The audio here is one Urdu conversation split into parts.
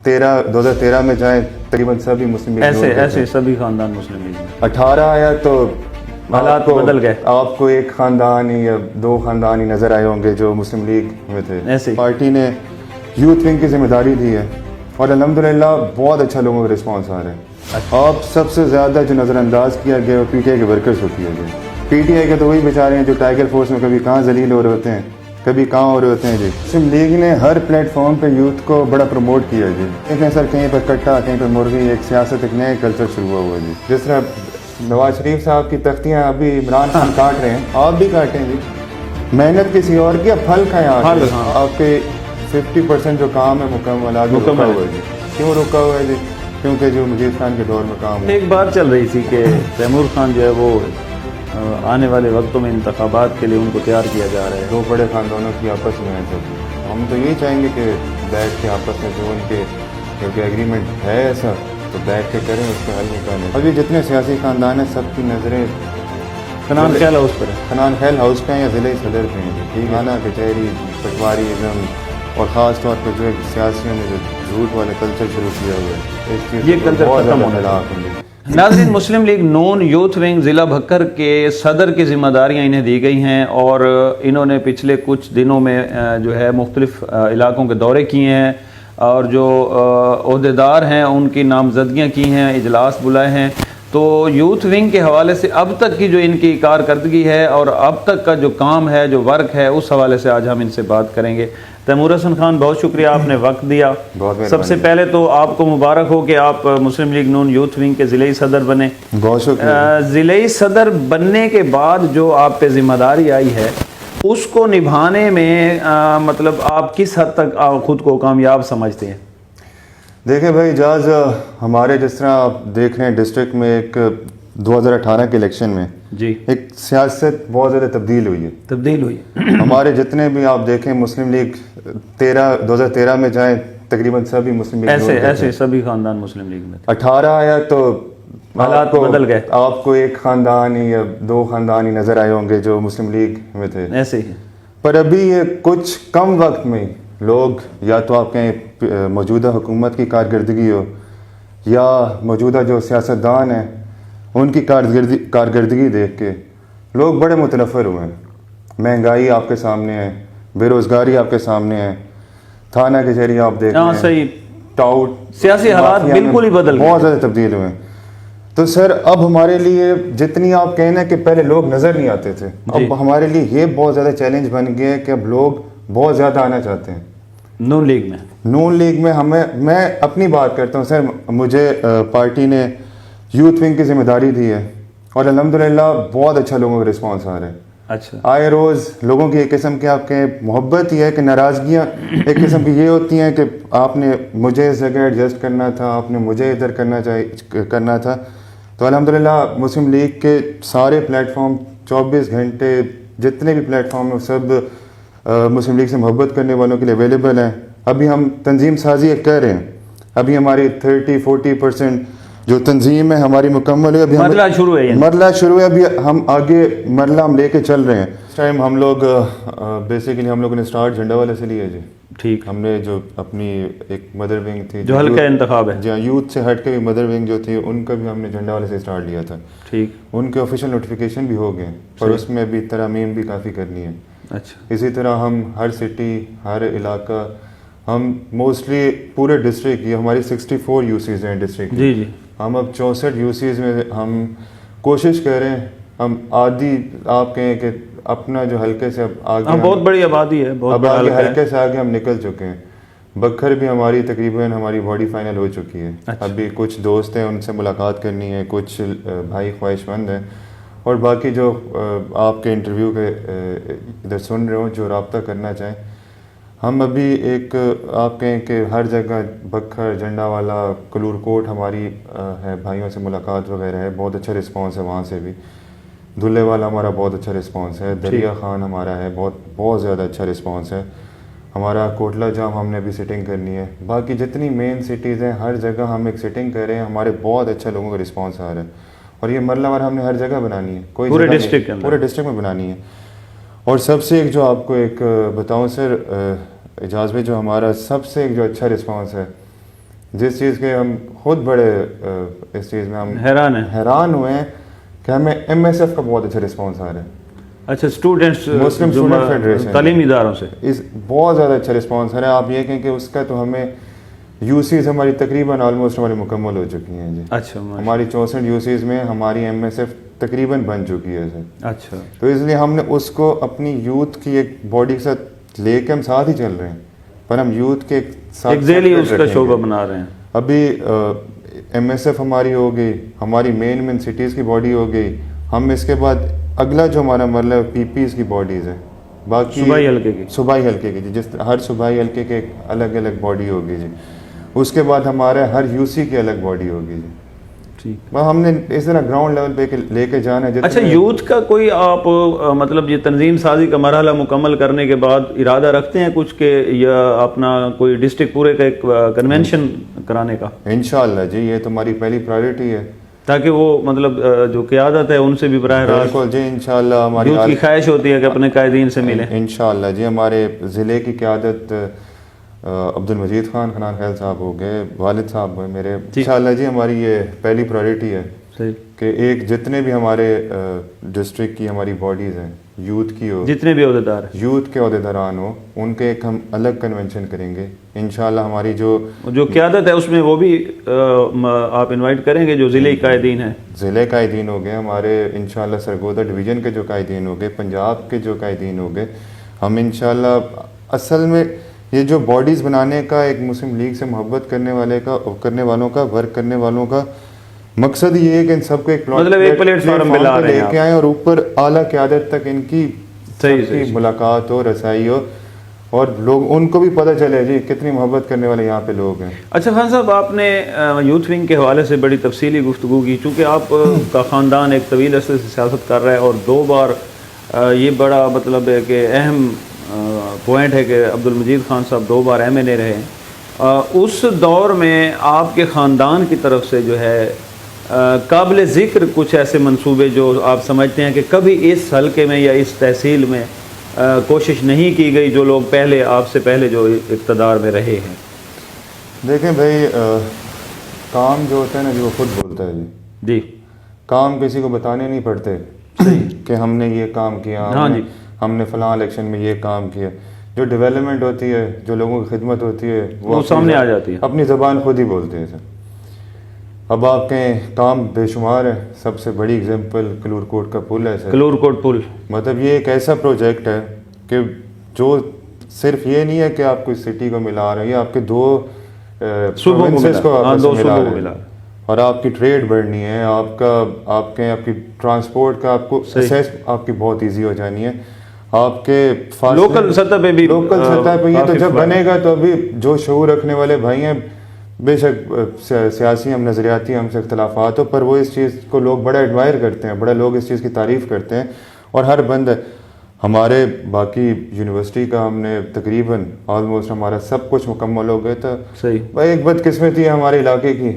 2013 میں جائیں تقریباً سبھی مسلم لیگ ایسے سبھی خاندان مسلم لیگ میں 18 آیا تو حالات بدل گئے. آپ کو ایک خاندان ہی یا دو خاندان ہی نظر آئے ہوں گے جو مسلم لیگ میں تھے. ایسے پارٹی نے یوتھ ونگ کی ذمہ داری دی ہے اور الحمدللہ بہت اچھا لوگوں کا رسپانس آ رہا ہے. آپ سب سے زیادہ جو نظر انداز کیا گیا وہ پی ٹی آئی کے ورکرز کو کیا گیا. پی ٹی آئی کے تو وہی بیچارے ہیں جو ٹائیگر فورس میں کبھی کہاں ذلیل ہو رہے ہوتے ہیں کبھی کہاں ہو رہے ہوتے ہیں. جی مسلم لیگ نے ہر پلیٹ فارم پہ یوتھ کو بڑا پروموٹ کیا. جی دیکھیں سر کہیں پہ کٹا کہیں پہ مرغی ایک سیاست ایک نئے کلچر شروع ہوا. جی جس طرح نواز شریف صاحب کی تختیاں ابھی عمران خان کاٹ رہے ہیں آپ بھی کاٹیں. جی محنت کسی اور کی اب پھل کھائیں. آپ کے 50% جو کام ہے مکمل آگے رکا ہوا ہے. جی کیوں رکا ہوا ہے؟ جی کیونکہ جو مجید خان کے دور میں کام ایک بات چل رہی تھی کہ تیمور خان جو ہے وہ آنے والے وقتوں میں انتخابات کے لیے ان کو تیار کیا جا رہا ہے. دو بڑے خاندانوں کی آپس میں ہے. سب ہم تو یہی چاہیں گے کہ بیٹھ کے آپس میں جو ان کے کیونکہ ایگریمنٹ ہے ایسا تو بیٹھ کے کریں اس کا حل نکالیں. ابھی جتنے سیاسی خاندان ہیں سب کی نظریں خنان خیل ہاؤس پر ہے. خنان خیل ہاؤس پہ ہیں یا ضلع صدر پہ ہیں. ٹھیک ہے نا کچہری پٹواری ازم اور خاص طور پہ جو ایک سیاسیوں نے جو جھوٹ والے کلچر شروع کیا ہوا ہے اس چیز یہ کلچر ختم ہونے لگا. ناظرین مسلم لیگ نون یوتھ ونگ ضلع بھکر کے صدر کی ذمہ داریاں انہیں دی گئی ہیں اور انہوں نے پچھلے کچھ دنوں میں جو ہے مختلف علاقوں کے دورے کیے ہیں اور جو عہدیدار ہیں ان کی نامزدگیاں کی ہیں اجلاس بلائے ہیں. تو یوتھ ونگ کے حوالے سے اب تک کی جو ان کی کارکردگی ہے اور اب تک کا جو کام ہے جو ورک ہے اس حوالے سے آج ہم ان سے بات کریں گے. تیمور حسن خان بہت شکریہ آپ نے وقت دیا. سب سے پہلے تو آپ کو مبارک ہو کہ آپ مسلم لیگ نون یوتھ ونگ کے ضلعی صدر بنے. بہت شکریہ. ضلعی صدر بننے کے بعد جو آپ پہ ذمہ داری آئی ہے اس کو نبھانے میں مطلب آپ کس حد تک خود کو کامیاب سمجھتے ہیں؟ دیکھیں بھائی اجاز ہمارے جس طرح آپ دیکھ رہے ہیں ڈسٹرکٹ میں ایک 2018 کے الیکشن میں جی ایک سیاست بہت زیادہ تبدیل ہوئی ہے. ہمارے جتنے بھی آپ دیکھیں مسلم لیگ 2013 میں جائیں تقریباً سبھی مسلم لیگ ایسے سبھی خاندان مسلم لیگ میں 18 آیا تو حالات بدل گئے. آپ کو ایک خاندان ہی یا دو خاندان ہی نظر آئے ہوں گے جو مسلم لیگ میں تھے. ایسے ہی پر ابھی یہ کچھ کم وقت میں لوگ یا تو آپ کہیں موجودہ حکومت کی کارکردگی ہو یا موجودہ جو سیاستدان ہیں ان کی کارکردگی دیکھ کے لوگ بڑے متنفر ہوئے ہیں. مہنگائی آپ کے سامنے ہے, بے روزگاری آپ کے سامنے ہے, تھانہ کچہری آپ دیکھ رہے ہیں, ٹاؤٹ سیاسی حالات بالکل ہی بدل گئے, بہت زیادہ تبدیل ہوئے ہیں. تو سر اب ہمارے لیے جتنی آپ کہنا کہ پہلے لوگ نظر نہیں آتے تھے اب ہمارے لیے یہ بہت زیادہ چیلنج بن گیا ہے کہ اب لوگ بہت زیادہ آنا چاہتے ہیں نون لیگ میں. میں اپنی بات کرتا ہوں سر. مجھے پارٹی نے یوتھ ونگ کی ذمہ داری دی ہے اور الحمدللہ بہت اچھا لوگوں کا رسپانس آ رہا ہے. اچھا آئے روز لوگوں کی ایک قسم کی آپ کے محبت یہ ہے کہ ناراضگیاں ایک قسم کی یہ ہوتی ہیں کہ آپ نے مجھے اس جگہ ایڈجسٹ کرنا تھا, آپ نے مجھے ادھر کرنا تھا. تو الحمدللہ مسلم لیگ کے سارے پلیٹ فارم 24 گھنٹے جتنے بھی پلیٹ فارم ہیں سب مسلم لیگ سے محبت کرنے والوں کے لیے اویلیبل ہیں. ابھی ہم تنظیم سازی کر رہے ہیں. ابھی ہماری 30-40% جو تنظیم ہے ہماری مکمل ہے. ابھی مرحلہ شروع ہے. ابھی ہم آگے مرحلہ ہم لے کے چل رہے ہیں. اس ٹائم ہم لوگ بیسیکلی ہم لوگوں نے اسٹارٹ جھنڈا والے سے لیا. جی ٹھیک. ہم نے جو اپنی ایک مدر ونگ تھی جو حلقہ انتخاب ہے جہاں یوتھ سے ہٹ کے بھی مدر ونگ جو تھی ان کا بھی ہم نے جھنڈا والے سے اسٹارٹ لیا تھا. ٹھیک. ان کے آفیشیل نوٹیفیکیشن بھی ہو گئے اور اس میں بھی ترامیم بھی کافی کرنی ہے. اچھا. اسی طرح ہم ہر سٹی ہر علاقہ ہم موسٹلی پورے ڈسٹرکٹ کی ہماری 64 یو سیز ہیں ڈسٹرکٹ. جی ہم اب 64 یو سیز میں ہم کوشش کر رہے ہیں. ہم آدھی آپ کہیں کہ اپنا جو حلقے سے اب آگے بہت بڑی آبادی ہے, اب آگے حلقے سے آگے ہم نکل چکے ہیں. بکھر بھی ہماری تقریباً ہماری باڈی فائنل ہو چکی ہے. ابھی کچھ دوست ہیں ان سے ملاقات کرنی ہے, کچھ بھائی خواہش مند ہیں اور باقی جو آپ کے انٹرویو کے ادھر سن رہے ہوں جو رابطہ کرنا چاہیں. ہم ابھی ایک آپ کہیں کہ ہر جگہ بکھر جھنڈا والا کلور کوٹ ہماری ہے, بھائیوں سے ملاقات وغیرہ ہے. بہت اچھا رسپانس ہے وہاں سے بھی. دھلے والا ہمارا بہت اچھا رسپانس ہے. دریا خان ہمارا ہے بہت زیادہ اچھا رسپانس ہے. ہمارا کوٹلہ جام ہم نے بھی سٹنگ کرنی ہے. باقی جتنی مین سٹیز ہیں ہر جگہ ہم ایک سٹنگ کر رہے ہیں. ہمارے بہت اچھا لوگوں کا رسپانس آ رہا ہے اور یہ مرلہ وار ہم نے ہر جگہ بنانی ہے. پورے ڈسٹرکٹ میں بنانی ہے. اور سب سے ایک جو آپ کو ایک بتاؤں سر اجاز میں جو ہمارا سب سے ایک جو اچھا رسپانس ہے جس چیز کے ہم خود بڑے اس چیز میں ہم حیران ہوئے ہیں کہ ہمیں MSF کا بہت اچھا رسپانس آ رہا ہے. اچھا اسٹوڈنٹس مسلم اسٹوڈنٹ فیڈریشن تعلیمی اداروں سے اس بہت زیادہ اچھا رسپانس آ رہا ہے. آپ یہ کہیں کہ اس کا تو ہمیں UCs ہماری تقریباً آلموسٹ ہماری مکمل ہو چکی ہیں جی. اچھا ہماری 64 UCs میں ہماری MSF تقریباً بن چکی ہے سر. اچھا تو اس لیے ہم نے اس کو اپنی یوتھ کی ایک باڈی کے ساتھ لے کے ہم ساتھ ہی چل رہے ہیں, پر ہم یوتھ کے ساتھ ایک ذیلی اس کا شعبہ بنا رہے ہیں. ابھی MSF ہماری ہو گئی, ہماری مین سٹیز کی باڈی ہو گئی. ہم اس کے بعد اگلا جو ہمارا مرحلہ ہے PPs کی باڈیز ہے, باقی صوبائی حلقے کی جی, جس ہر صوبائی حلقے کے ایک الگ الگ باڈی ہوگی جی. اس کے بعد ہمارے ہر UC کی الگ باڈی ہوگی جی. ٹھیک, ہم نے اس طرح گراؤنڈ لیول پہ لے کے جانا ہے. اچھا یوتھ کا کوئی آپ مطلب یہ تنظیم سازی کا مرحلہ مکمل کرنے کے بعد ارادہ رکھتے ہیں کچھ کہ یا اپنا کوئی ڈسٹرکٹ پورے کا ایک کنونشن کرانے کا؟ انشاءاللہ جی, یہ تو ہماری پہلی پرائیورٹی ہے, تاکہ وہ مطلب جو قیادت ہے ان سے بھی براہ راست جی انشاءاللہ ہماری یوتھ کی خواہش ہوتی ہے کہ اپنے قائدین سے ملیں. انشاءاللہ جی ہمارے ضلع کی قیادت عبد المجید خان خنان خیل صاحب ہو گئے, والد صاحب ہوئے میرے. انشاءاللہ جی ہماری یہ پہلی پرائیورٹی ہے کہ ایک جتنے بھی ہمارے ڈسٹرکٹ کی ہماری باڈیز ہیں یوتھ کی ہو, جتنے بھی عہدیدار یوتھ کے عہدیداران ہو, ان کے ایک ہم الگ کنونشن کریں گے انشاءاللہ. ہماری جو قیادت ہے اس میں وہ بھی آپ انوائٹ کریں گے جو ضلعی قائدین ہیں. ضلع قائدین ہو گئے ہمارے انشاءاللہ, سرگودا ڈویژن کے جو قائدین ہو گئے, پنجاب کے جو قائدین ہو گئے. ہم انشاءاللہ اصل میں یہ جو باڈیز بنانے کا ایک مسلم لیگ سے محبت کرنے والوں کا ورک کرنے والوں کا مقصد یہ ہے کہ ان سب کو ایک پلیٹ فارم پہ لے کے آئیں اور اوپر اعلیٰ قیادت تک ان کی ملاقات ہو, رسائی ہو, اور لوگ ان کو بھی پتہ چلے جی کتنی محبت کرنے والے یہاں پہ لوگ ہیں. اچھا خان صاحب, آپ نے یوتھ ونگ کے حوالے سے بڑی تفصیلی گفتگو کی, چونکہ آپ کا خاندان ایک طویل عرصے سے سیاست کر رہا ہے اور 2 بار یہ بڑا مطلب ہے کہ اہم پوائنٹ ہے کہ عبد المجید خان صاحب 2 بار MLA رہے ہیں. اس دور میں آپ کے خاندان کی طرف سے جو ہے قابل ذکر کچھ ایسے منصوبے جو آپ سمجھتے ہیں کہ کبھی اس حلقے میں یا اس تحصیل میں کوشش نہیں کی گئی, جو لوگ پہلے آپ سے پہلے جو اقتدار میں رہے ہیں؟ دیکھیں بھائی, کام جو ہوتا ہے نا جی وہ خود بولتا ہے جی. کام کسی کو بتانے نہیں پڑتے کہ ہم نے یہ کام کیا, ہم نے فلاں الیکشن میں یہ کام کیا. جو ڈیولپمنٹ ہوتی ہے, جو لوگوں کی خدمت ہوتی ہے, وہ سامنے آ جاتی ہے, اپنی زبان خود ہی بولتے ہیں سر. اب آپ کے کام بے شمار ہے, سب سے بڑی اگزامپل کلور کوٹ کا پل ہے سر. کلور کوٹ پل مطلب یہ ایک ایسا پروجیکٹ ہے کہ جو صرف یہ نہیں ہے کہ آپ کو سٹی کو ملا رہے ہیں, یہ آپ کے 2 پروونسز کو آپس میں ملا رہے ہیں, اور آپ کی ٹریڈ بڑھنی ہے, آپ کی ٹرانسپورٹ کا آپ کو ایکسیس آپ کی بہت ایزی ہو جانی ہے, آپ کے لوکل سطح پہ بھی. لوکل سطح پہ یہ تو جب بنے گا تو ابھی جو شعور رکھنے والے بھائی ہیں, بے شک سیاسی ہم نظریاتی ہم سے اختلافات ہو, پر وہ اس چیز کو لوگ بڑا ایڈمائر کرتے ہیں, بڑا لوگ اس چیز کی تعریف کرتے ہیں. اور ہر بند ہمارے باقی یونیورسٹی کا ہم نے تقریباً آلموسٹ ہمارا سب کچھ مکمل ہو گیا تھا. بھائی ایک بدقسمتی ہے ہمارے علاقے کی,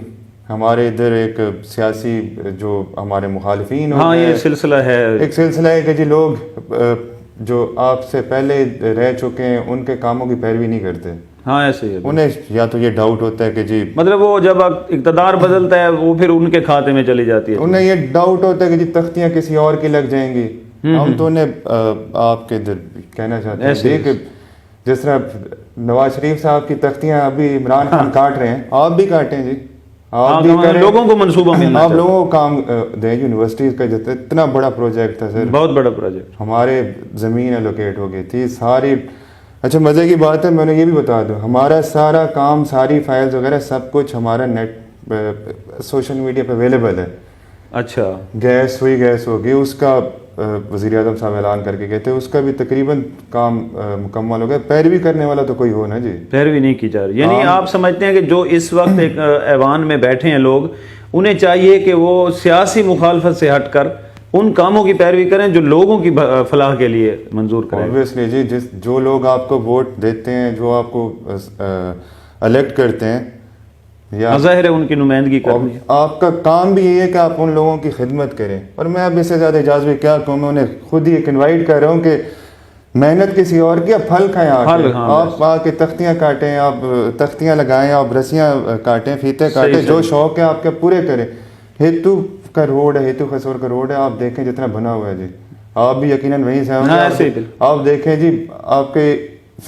ہمارے ادھر ایک سیاسی جو ہمارے مخالفین یہ سلسلہ ہے, ایک سلسلہ ہے کہ جی لوگ جو آپ سے پہلے رہ چکے ہیں ان کے کاموں کی پیروی نہیں کرتے. ایسے ہی انہیں یا تو یہ ڈاؤٹ ہوتا ہے کہ جی مطلب وہ جب اقتدار بدلتا ہے وہ پھر ان کے کھاتے میں چلی جاتی ہے. انہیں یہ ڈاؤٹ ہوتا ہے کہ جی تختیاں کسی اور کی لگ جائیں گی. ہم تو انہیں آپ کے ادھر کہنا چاہتے ہیں کہ جس طرح نواز شریف صاحب کی تختیاں ابھی عمران خان کاٹ رہے ہیں, آپ بھی کاٹیں جی, آپ بھی کریں, لوگوں کو منصوبہ ملنا, آپ لوگوں کو کام دیں. یونیورسٹیز کا اتنا بڑا پروجیکٹ تھا سر, بہت بڑا پروجیکٹ, ہمارے زمین الوکیٹ ہو گئی تھی ساری. اچھا مزے کی بات ہے, میں نے یہ بھی بتا دوں, ہمارا سارا کام, ساری فائلز وغیرہ سب کچھ ہمارا نیٹ سوشل میڈیا پہ اویلیبل ہے. اچھا گیس ہو گئی, اس کا وزیر اعظم صاحب اعلان کر کے گئے تھے, اس کا بھی تقریباً کام مکمل ہو گیا. پیروی کرنے والا تو کوئی ہو نا جی, پیروی نہیں کی جا رہی. یعنی آپ سمجھتے ہیں کہ جو اس وقت ایک ایوان میں بیٹھے ہیں لوگ, انہیں چاہیے کہ وہ سیاسی مخالفت سے ہٹ کر ان کاموں کی پیروی کریں جو لوگوں کی فلاح کے لیے منظور کریں. اوبویسلی جی, جو لوگ آپ کو ووٹ دیتے ہیں, جو آپ کو الیکٹ کرتے ہیں, یا ظاہر ہے ان کی نمائندگی کرنی ہے, آپ کا کام بھی یہ ہے کہ آپ ان لوگوں کی خدمت کریں. اور میں اب اس سے زیادہ اجازت بھی کیا کہوں, میں انہیں خود ہی ایک انوائٹ کر رہا ہوں کہ محنت کسی اور کی، آپ پھل کھائیں آپ آ کے تختیاں کاٹیں، آپ تختیاں لگائیں، آپ رسیاں کاٹیں، فیتے کاٹیں، جو شوق ہے آپ کے پورے کریں. ہیتو کا روڈ ہے، ہیتو خسور کا روڈ ہے، آپ دیکھیں جتنا بنا ہوا ہے جی، آپ بھی یقیناً وہیں سے ہوں گے. آپ دیکھیں جی آپ کے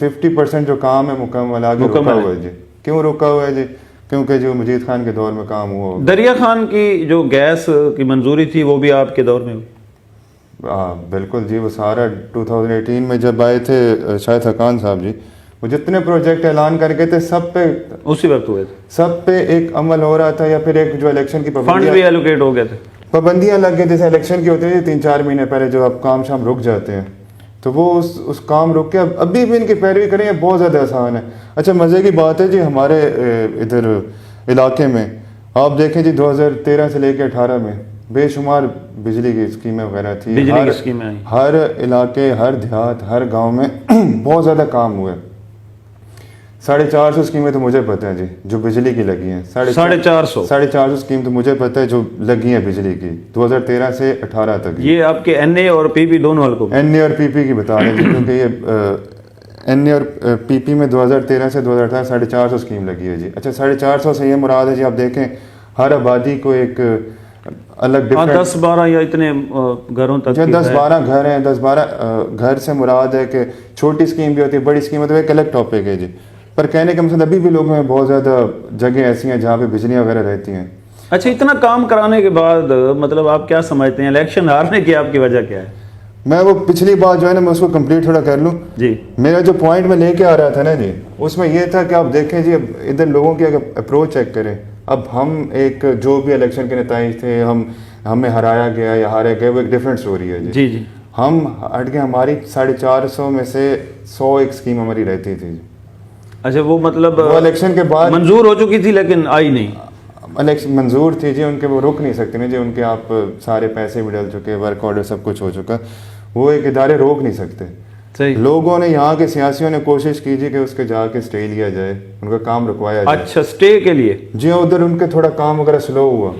50% جو کام ہے مکمل آگے رکا ہوا ہے جی. کیوں رکا ہوا ہے جی؟ کیونکہ جو مجید خان کے دور میں کام ہوا. دریا خان کی جو گیس کی منظوری تھی وہ بھی آپ کے دور میں ہوئی؟ ہاں بالکل جی، وہ سارا 2018 میں جب آئے تھے شاہد حقان صاحب جی، وہ جتنے پروجیکٹ اعلان کر گئے تھے سب پہ اسی وقت ہوئے تھے، سب پہ ایک عمل ہو رہا تھا، یا پھر ایک جو الیکشن کی فنڈ بھی ایلوکیٹ ہو گئے تھے، پابندیاں لگ گئی. جیسے الیکشن کی ہوتی ہے 3-4 مہینے پہلے جو اب کام شام رک جاتے ہیں، تو وہ اس کام رک کے ابھی بھی ان کی پیروی کریں، یہ بہت زیادہ آسان ہے. اچھا مزے کی بات ہے جی، ہمارے ادھر علاقے میں آپ دیکھیں جی 2013 سے لے کے 18 میں بے شمار بجلی کی اسکیمیں وغیرہ تھی، بجلی کی اسکیمیں آئیں، ہر علاقے، ہر دیہات، ہر گاؤں میں بہت زیادہ کام ہوئے. 450 اسکیمیں تو مجھے پتہ ہیں جی جو بجلی کی لگی ہیں. 450 اسکیم تو مجھے پتہ ہے جو لگی ہیں بجلی کی 2013 سے 18 تک. یہ آپ کے این اے اور پی پی دونوں حلقوں میں؟ این اے اور پی پی کی بتا رہے ہیں جی، کیونکہ یہ این اے اور پی پی میں 2013 سے 2018 450 اسکیم لگی ہے جی. اچھا 450 سے یہ مراد ہے جی، آپ دیکھیں ہر آبادی کو ایک الگ 10-12 یا اتنے گھروں تک 10-12 گھر ہیں. 10-12 گھر سے مراد ہے کہ چھوٹی اسکیم بھی ہوتی ہے، بڑی اسکیم ہوتی ہے، ایک الگ ٹاپک ہے جی. پر کہنے کا مطلب ابھی بھی لوگوں میں بہت زیادہ جگہیں ایسی ہیں جہاں پہ بجلیاں وغیرہ رہتی ہیں. اچھا اتنا کام کرانے کے بعد مطلب آپ کیا سمجھتے ہیں الیکشن ہارنے کی آپ کی وجہ کیا ہے؟ میں وہ پچھلی بات جو ہے نا میں اس کو کمپلیٹ تھوڑا کر لوں جی. میرا جو پوائنٹ میں لے کے آ رہا تھا نا جی، اس میں یہ تھا کہ آپ دیکھیں جی اب ادھر لوگوں کی اگر اپروچ چیک کریں. اب ہم ایک جو بھی الیکشن کے نتائج تھے، ہمیں ہرایا گیا یا ہارے گئے، وہ ایک ڈفرینٹ سٹوری ہے جی. جی ہم ہٹ کے ہماری 450 میں سے 100 ایک اسکیم ہماری رہتی تھی. اچھا وہ مطلب وہ الیکشن کے بعد منظور ہو چکی تھی لیکن آئی نہیں. الیکشن منظور تھی جی، ان کے وہ روک نہیں سکتے نا جی، ان کے آپ سارے پیسے بھی ڈل چکے، ورک آرڈر سب کچھ ہو چکا، وہ ایک ادارے روک نہیں سکتے. صحیح. لوگوں نے یہاں کے سیاسیوں نے کوشش کی جی کہ اس کے جا کے اسٹے لیا جائے، ان کا کام رکوایا جائے. اچھا اسٹے کے لیے جی ادھر ان کے تھوڑا کام وغیرہ سلو ہوا.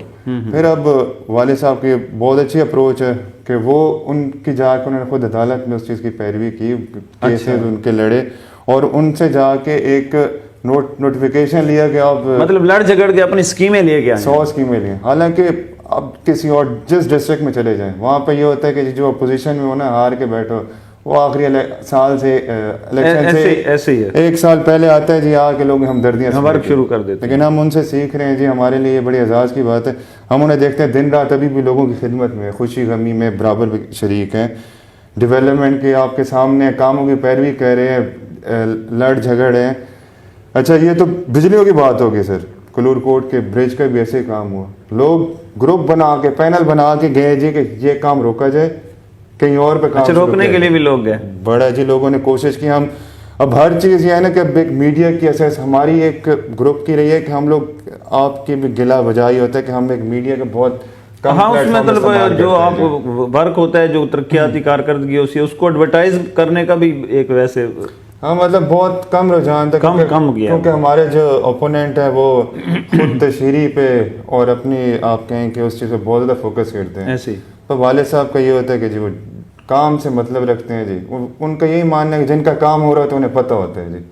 پھر اب والد صاحب کی بہت اچھی اپروچ ہے کہ وہ ان کی جا کے انہوں نے خود عدالت میں اس چیز کی پیروی کی، کیسز ان کے لڑے اور ان سے جا کے ایک نوٹیفیکیشن لیا کہ آپ مطلب لڑ جھگڑ کے اپنی اسکیمیں لے کے 100 اسکیمیں لیں. حالانکہ اب کسی اور جس ڈسٹرکٹ میں چلے جائیں وہاں پہ یہ ہوتا ہے کہ جو اپوزیشن میں ہو نا، ہار کے بیٹھو، وہ آخری سال سے الیکشن سے ایسے ہی ہے، 1 سال پہلے آتا ہے جی، آ کے لوگ ہمدردیاں ورک شروع کر دیتے. لیکن ہم ان سے سیکھ رہے ہیں جی، ہمارے لیے یہ بڑی اعزاز کی بات ہے. ہم انہیں دیکھتے ہیں دن رات ابھی بھی لوگوں کی خدمت میں، خوشی غمی میں برابر شریک ہیں. ڈیولپمنٹ کے آپ کے سامنے کاموں کی پیروی کر رہے ہیں، لڑ جھگڑ ہیں. اچھا یہ تو بجلیوں کی بات ہوگی سر. کلور کوٹ کے برج کا بھی ایسے کام ہوا، لوگ گروپ بنا کے پینل بنا کے گئے جی کہ یہ کام روکا جائے، کہیں اور پہ کام. اچھا روکنے کے لیے بھی لوگ گئے. بڑا جی لوگوں نے کوشش کی. ہم اب ہر چیز یہ ہے نا کہ اب ایک میڈیا کی اساس ہماری ایک گروپ کی رہی ہے کہ ہم لوگ آپ کی بھی گلا بجائی ہوتا ہے کہ ہم ایک میڈیا کا بہت ہاں اس میں مطلب جو آپ ورک ہوتا ہے، جو ترقیاتی کارکردگی ہوتی ہے، اس کو ایڈورٹائز کرنے کا بھی ایک ویسے ہاں مطلب بہت کم رجحان تھا، کم گیا، کیونکہ ہمارے جو اوپوننٹ ہے وہ خود تشہیری پہ اور اپنی آپ کہیں کہ اس چیز پہ بہت زیادہ فوکس کرتے ہیں. ایسے تو والد صاحب کا یہ ہوتا ہے کہ جی وہ کام سے مطلب رکھتے ہیں جی، ان کا یہی ماننا ہے کہ جن کا کام ہو رہا ہے تو انہیں پتہ ہوتا ہے جی.